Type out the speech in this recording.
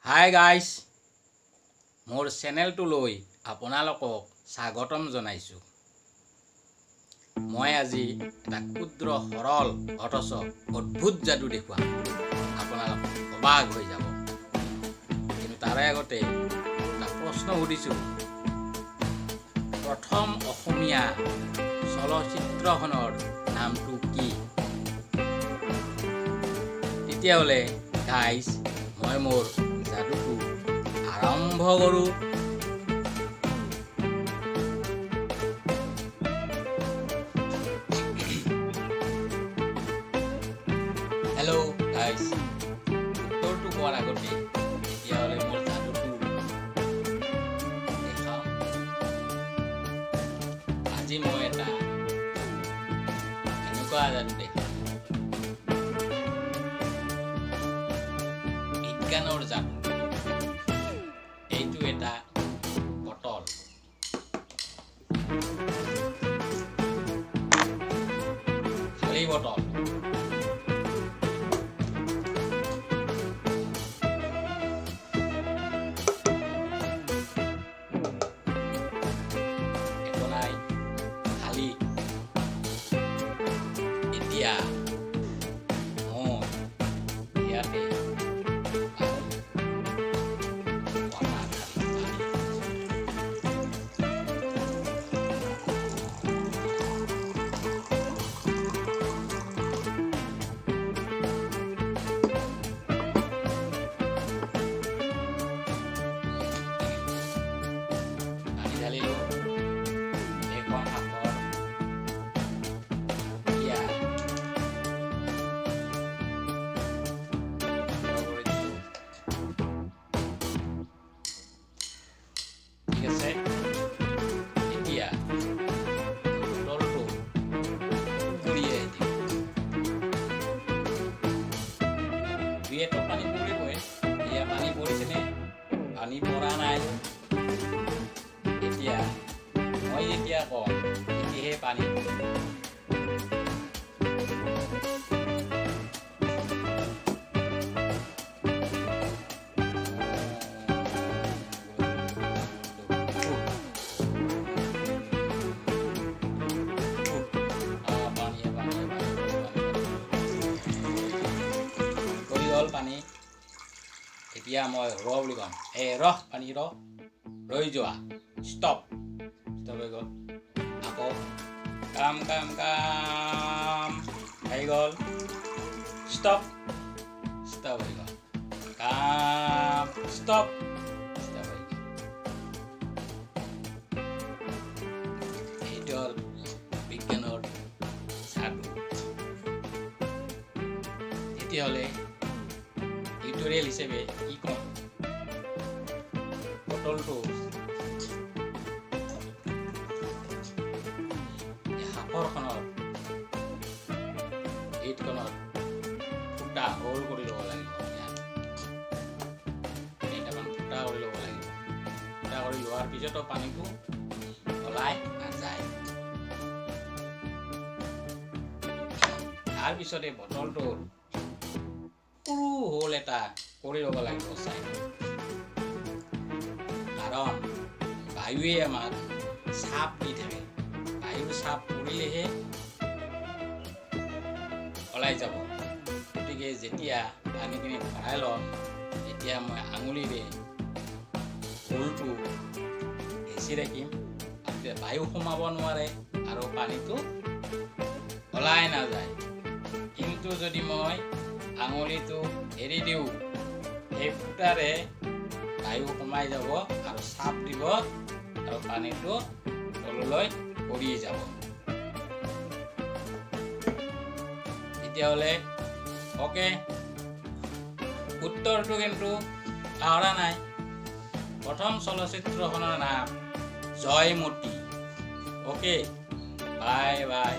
Hi guys, মোৰ চেনেলটোলৈ আপোনালোকক স্বাগতম জনাইছোঁ। মই আজি এটা ক্ষুদ্ৰ সৰল অথচ অদ্ভুত যাদু দেখুৱাম। আপোনালোক অবাক হৈ যাব। কিন্তু তাৰে আগতে এটা প্ৰশ্ন সুধিছোঁ, প্ৰথম অসমীয়া চলচ্চিত্ৰখনৰ নামটো কি? তেতিয়াহ'লে গাইজ, মই মোৰ যাদুটো আৰম্ভ কৰোঁ। হেল্ল' গাইজ, উত্তৰটো কোৱাৰ আগতে তেতিয়াহ'লে মোৰ যাদুটো দেখাওঁ। আজি মই এটা এনেকুৱা যাদু দেখাম, বিজ্ঞানৰ যাদু। এইটো এটা বটল, খালী বটল। একো নাই, খালী। এতিয়া মই ইয়াতে ঢালিলো এখন হাতৰ এতিয়া ঠিক আছে। এতিয়া বটলটো ঘূৰিয়াই দিম। দুই এটা পানী পৰিবই। এয়া পানী পৰিছেনে? পানী পৰা নাই। এতিয়া মই যেতিয়া কওঁ তেতিয়াহে পানী কৰি গ'ল পানী। এতিয়া মই ৰ বুলি ক'ম, ৰহ পানী ৰহ, ৰৈ যোৱা, ষ্টপ। ষ্টপ হৈ গ'ল। আকৌ কাম কাম কাম হৈ গ'ল, ষ্টপ। ষ্টপ হৈ গ'ল, কাম ষ্টপ। ষ্টপ হৈ গ'ল। এইটো হ'ল বিজ্ঞানৰ যাদু। তেতিয়াহ'লে টিউটৰিয়েল হিচাপে কি ক'ম? বটলটো সাপৰখনৰ গেটখনত ফুটা হোল কৰি ল'ব লাগিব। কেইটামান ফুটা কৰি ল'ব লাগিব। ফুটা কৰি লোৱাৰ পিছতো পানীটো ওলাই নাযায়। তাৰপিছতে বটলটোৰ সৰু হোল এটা কৰি ল'ব লাগিব চাইডত। কাৰণ বায়ুৱে আমাক চাপ দি থাকে। বায়ুৰ চাপ পৰিলেহে ওলাই যাব। গতিকে যেতিয়া পানীখিনি ভৰাই ল'ম, তেতিয়া মই আঙুলিৰে হোলটো হেঁচি ৰাখিম। বায়ু সোমাব নোৱাৰে আৰু পানীটো ওলাই নাযায়। কিন্তু যদি মই আঙুলিটো এৰি দিওঁ, সেই ফুটাৰে বায়ু সোমাই যাব আৰু চাপ দিব আৰু পানীটো তললৈ পৰি যাব। তেতিয়াহ'লে অ'কে, উত্তৰটো কিন্তু পাহৰা নাই। প্ৰথম চলচ্চিত্ৰখনৰ নাম জয়মতী। Okay, bye bye.